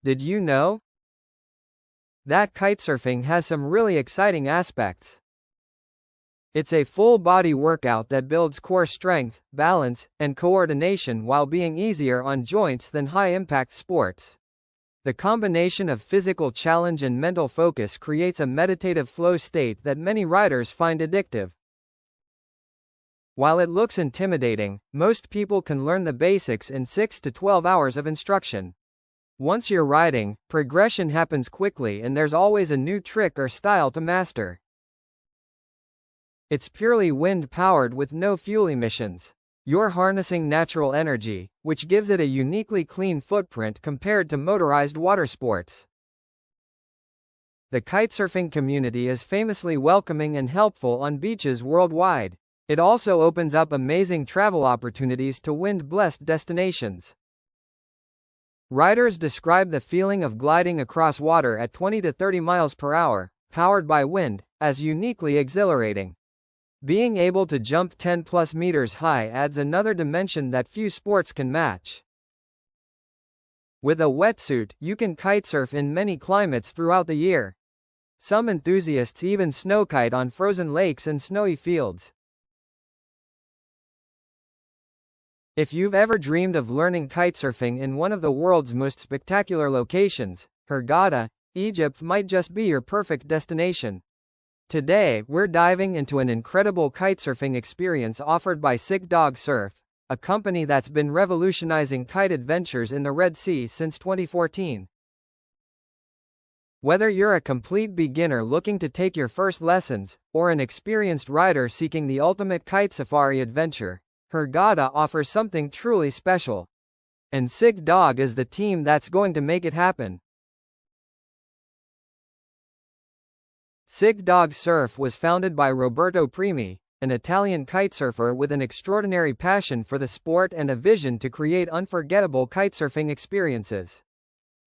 Did you know that kitesurfing has some really exciting aspects? It's a full-body workout that builds core strength, balance, and coordination while being easier on joints than high-impact sports. The combination of physical challenge and mental focus creates a meditative flow state that many riders find addictive. While it looks intimidating, most people can learn the basics in 6 to 12 hours of instruction. Once you're riding, progression happens quickly and there's always a new trick or style to master. It's purely wind-powered with no fuel emissions. You're harnessing natural energy, which gives it a uniquely clean footprint compared to motorized water sports. The kitesurfing community is famously welcoming and helpful on beaches worldwide. It also opens up amazing travel opportunities to wind-blessed destinations. Riders describe the feeling of gliding across water at 20 to 30 miles per hour, powered by wind, as uniquely exhilarating. Being able to jump 10+ meters high adds another dimension that few sports can match. With a wetsuit, you can kitesurf in many climates throughout the year. Some enthusiasts even snowkite on frozen lakes and snowy fields. If you've ever dreamed of learning kitesurfing in one of the world's most spectacular locations, Hurghada, Egypt might just be your perfect destination. Today, we're diving into an incredible kitesurfing experience offered by Sick Dog Surf, a company that's been revolutionizing kite adventures in the Red Sea since 2014. Whether you're a complete beginner looking to take your first lessons, or an experienced rider seeking the ultimate kite safari adventure, Hurghada offers something truly special. And Sick Dog is the team that's going to make it happen. Sick Dog Surf was founded by Roberto PRIMI, an Italian kitesurfer with an extraordinary passion for the sport and a vision to create unforgettable kitesurfing experiences.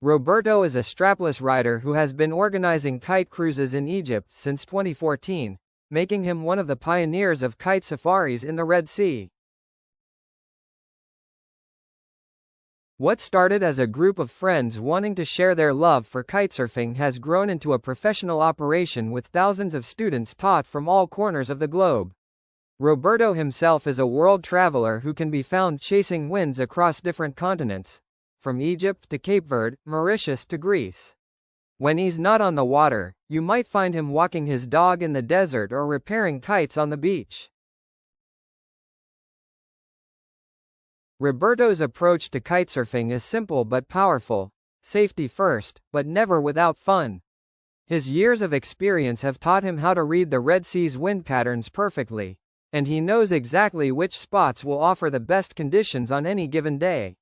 Roberto is a strapless rider who has been organizing kite cruises in Egypt since 2014, making him one of the pioneers of kite safaris in the Red Sea. What started as a group of friends wanting to share their love for kitesurfing has grown into a professional operation with thousands of students taught from all corners of the globe. Roberto himself is a world traveler who can be found chasing winds across different continents, from Egypt to Cape Verde, Mauritius to Greece. When he's not on the water, you might find him walking his dog in the desert or repairing kites on the beach. Roberto's approach to kitesurfing is simple but powerful: safety first, but never without fun. His years of experience have taught him how to read the Red Sea's wind patterns perfectly, and he knows exactly which spots will offer the best conditions on any given day.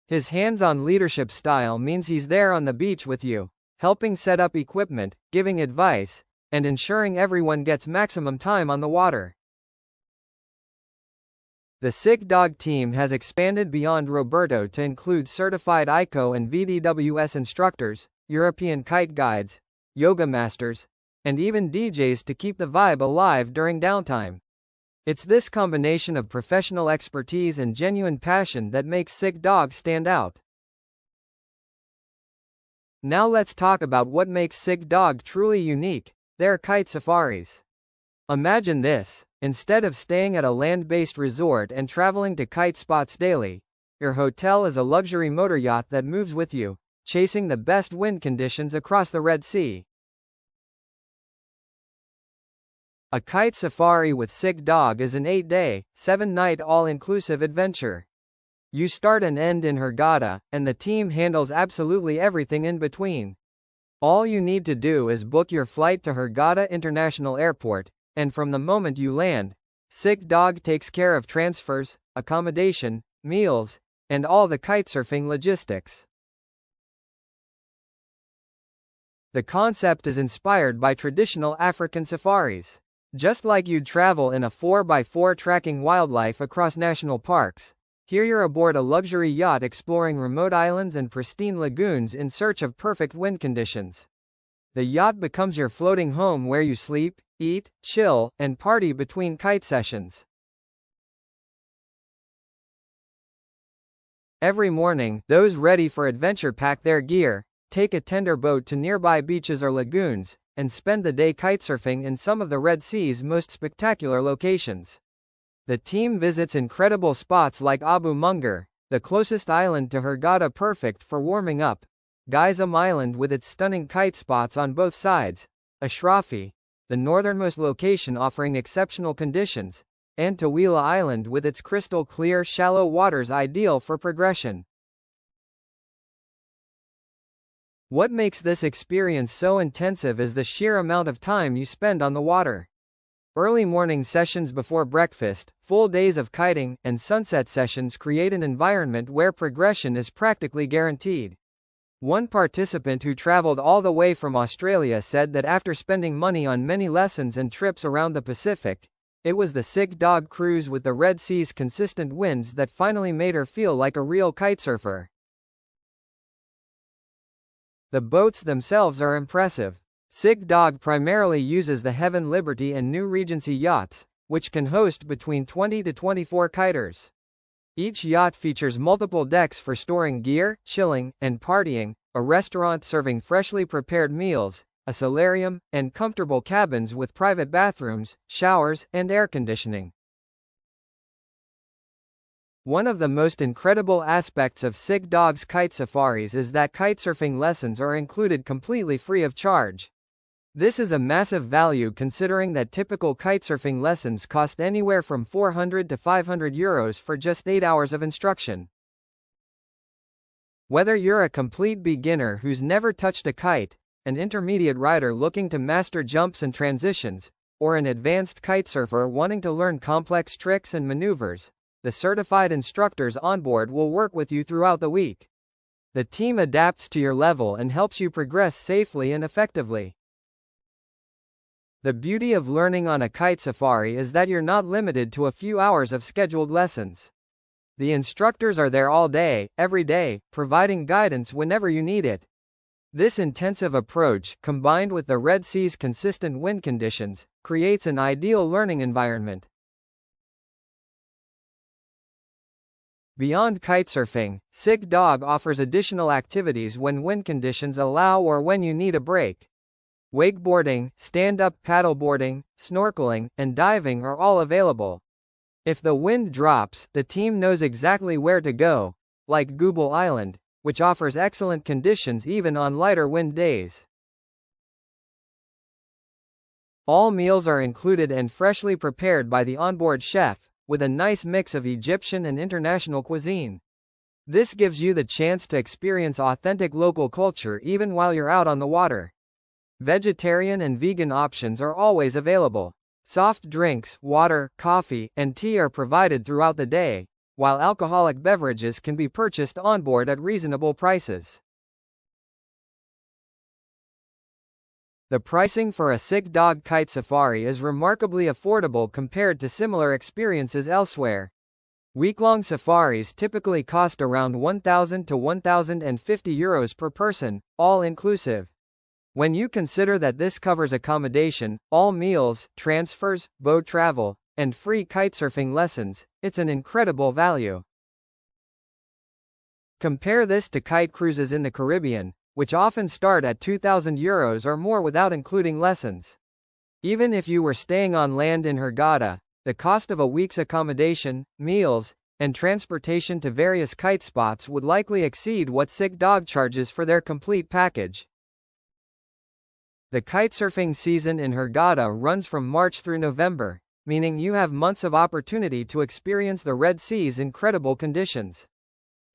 His hands-on leadership style means he's there on the beach with you, helping set up equipment, giving advice, and ensuring everyone gets maximum time on the water. The Sick Dog team has expanded beyond Roberto to include certified IKO and VDWS instructors, European kite guides, yoga masters, and even DJs to keep the vibe alive during downtime. It's this combination of professional expertise and genuine passion that makes Sick Dog stand out. Now let's talk about what makes Sick Dog truly unique: their kite safaris. Imagine this: instead of staying at a land-based resort and traveling to kite spots daily, your hotel is a luxury motor yacht that moves with you, chasing the best wind conditions across the Red Sea. A kite safari with Sick Dog is an 8-day, 7-night all-inclusive adventure. You start and end in Hurghada, and the team handles absolutely everything in between. All you need to do is book your flight to Hurghada International Airport, and from the moment you land, Sick Dog takes care of transfers, accommodation, meals, and all the kitesurfing logistics. The concept is inspired by traditional African safaris. Just like you'd travel in a 4x4 tracking wildlife across national parks, here you're aboard a luxury yacht exploring remote islands and pristine lagoons in search of perfect wind conditions. The yacht becomes your floating home where you sleep, eat, chill, and party between kite sessions. Every morning, those ready for adventure pack their gear, take a tender boat to nearby beaches or lagoons, and spend the day kitesurfing in some of the Red Sea's most spectacular locations. The team visits incredible spots like Abu Mungar, the closest island to Hurghada, perfect for warming up, Geisum Island with its stunning kite spots on both sides, Ashrafi, the northernmost location offering exceptional conditions, and Tawila Island with its crystal clear shallow waters ideal for progression. What makes this experience so intensive is the sheer amount of time you spend on the water. Early morning sessions before breakfast, full days of kiting, and sunset sessions create an environment where progression is practically guaranteed. One participant who traveled all the way from Australia said that after spending money on many lessons and trips around the Pacific, it was the sick dog cruise with the Red Sea's consistent winds that finally made her feel like a real kitesurfer. The boats themselves are impressive. Sig Dog primarily uses the Heaven Liberty and New Regency yachts, which can host between 20 to 24 kiters. Each yacht features multiple decks for storing gear, chilling, and partying, a restaurant serving freshly prepared meals, a solarium, and comfortable cabins with private bathrooms, showers, and air conditioning. One of the most incredible aspects of Sig Dog's kite safaris is that kitesurfing lessons are included completely free of charge. This is a massive value considering that typical kitesurfing lessons cost anywhere from €400 to €500 for just 8 hours of instruction. Whether you're a complete beginner who's never touched a kite, an intermediate rider looking to master jumps and transitions, or an advanced kitesurfer wanting to learn complex tricks and maneuvers, the certified instructors on board will work with you throughout the week. The team adapts to your level and helps you progress safely and effectively. The beauty of learning on a kite safari is that you're not limited to a few hours of scheduled lessons. The instructors are there all day, every day, providing guidance whenever you need it. This intensive approach, combined with the Red Sea's consistent wind conditions, creates an ideal learning environment. Beyond kitesurfing, Sig Dog offers additional activities when wind conditions allow or when you need a break. Wakeboarding, stand-up paddleboarding, snorkeling, and diving are all available. If the wind drops, the team knows exactly where to go, like Geisum Island, which offers excellent conditions even on lighter wind days. All meals are included and freshly prepared by the onboard chef, with a nice mix of Egyptian and international cuisine. This gives you the chance to experience authentic local culture even while you're out on the water. Vegetarian and vegan options are always available. Soft drinks, water, coffee, and tea are provided throughout the day, while alcoholic beverages can be purchased on board at reasonable prices. The pricing for a Sig Dog kite safari is remarkably affordable compared to similar experiences elsewhere. Week-long safaris typically cost around €1,000 to €1,050 per person, all inclusive. When you consider that this covers accommodation, all meals, transfers, boat travel, and free kitesurfing lessons, it's an incredible value. Compare this to kite cruises in the Caribbean, which often start at €2,000 or more without including lessons. Even if you were staying on land in Hurghada, the cost of a week's accommodation, meals, and transportation to various kite spots would likely exceed what Sig Dog charges for their complete package. The kitesurfing season in Hurghada runs from March through November, meaning you have months of opportunity to experience the Red Sea's incredible conditions.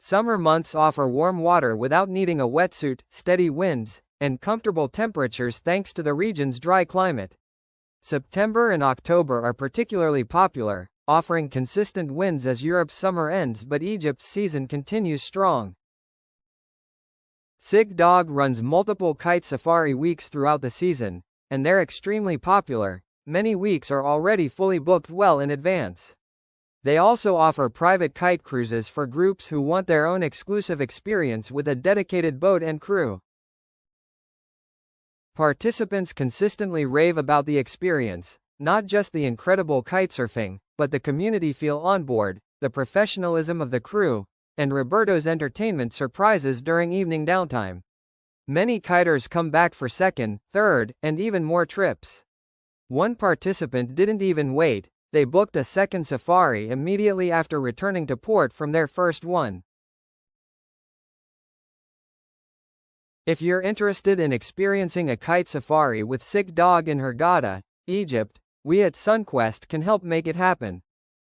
Summer months offer warm water without needing a wetsuit, steady winds, and comfortable temperatures thanks to the region's dry climate. September and October are particularly popular, offering consistent winds as Europe's summer ends but Egypt's season continues strong. Sig Dog runs multiple kite safari weeks throughout the season, and they're extremely popular. Many weeks are already fully booked well in advance. They also offer private kite cruises for groups who want their own exclusive experience with a dedicated boat and crew. Participants consistently rave about the experience, not just the incredible kitesurfing, but the community feel on board, the professionalism of the crew, and Roberto's entertainment surprises during evening downtime. Many kiters come back for second, third, and even more trips. One participant didn't even wait, they booked a second safari immediately after returning to port from their first one. If you're interested in experiencing a kite safari with Sick Dog in Hurghada, Egypt, we at SunQuest can help make it happen.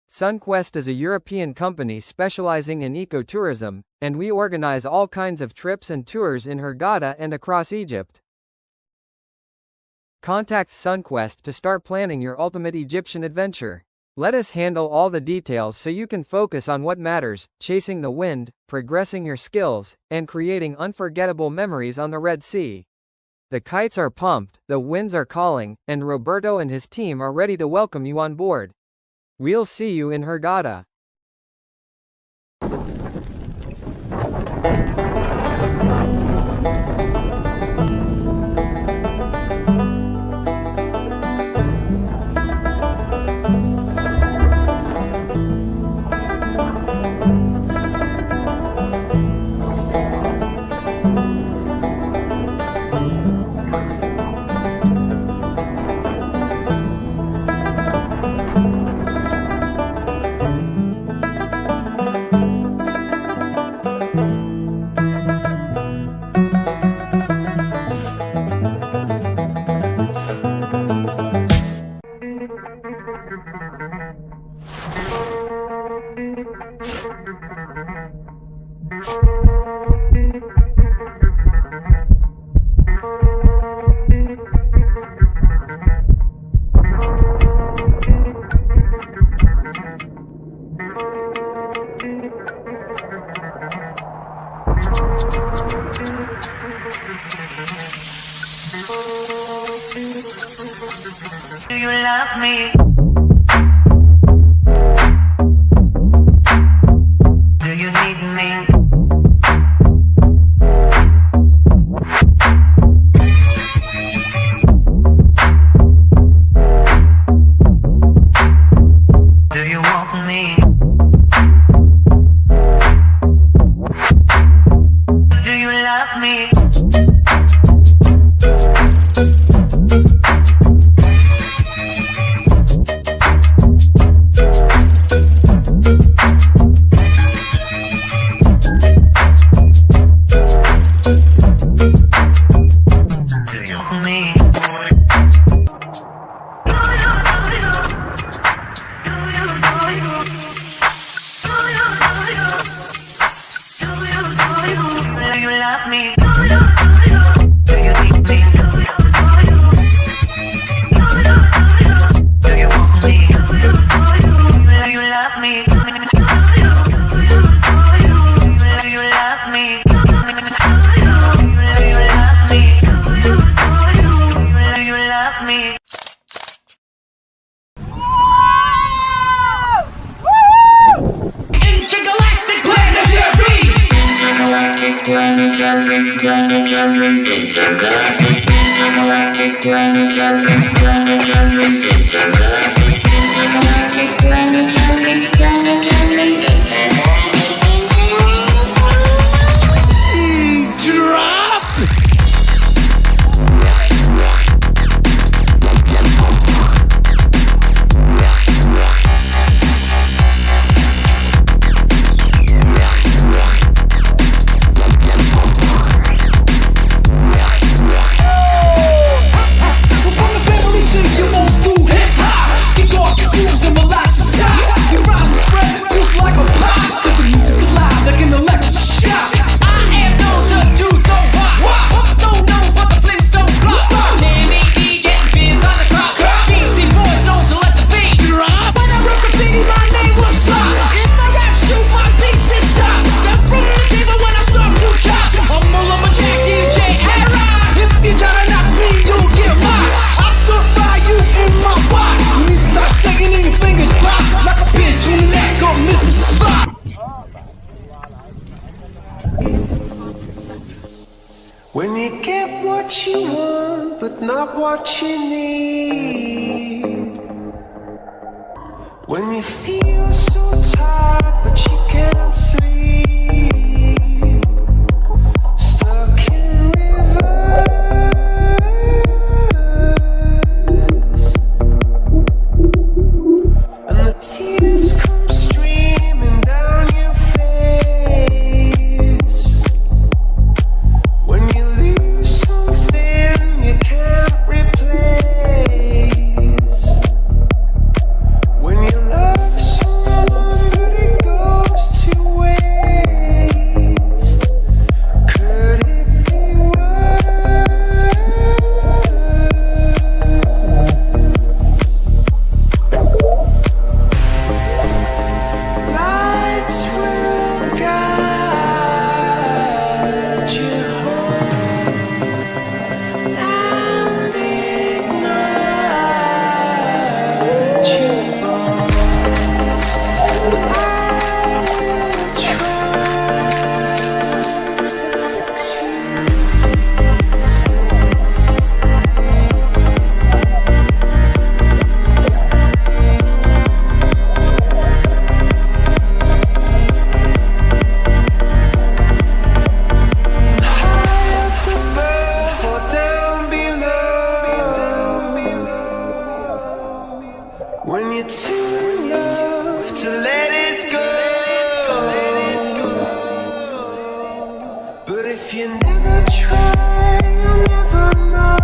SunQuest is a European company specializing in ecotourism, and we organize all kinds of trips and tours in Hurghada and across Egypt. Contact SunQuest to start planning your ultimate Egyptian adventure. Let us handle all the details so you can focus on what matters, chasing the wind, progressing your skills, and creating unforgettable memories on the Red Sea. The kites are pumped, the winds are calling, and Roberto and his team are ready to welcome you on board. We'll see you in Hurghada. Do you love me? Do you need me? Do you want me? Do you love me? When you get what you want, but not what you need. When you feel so tired, but you can't sleep. Stuck in reverse. But if you never try, you'll never know.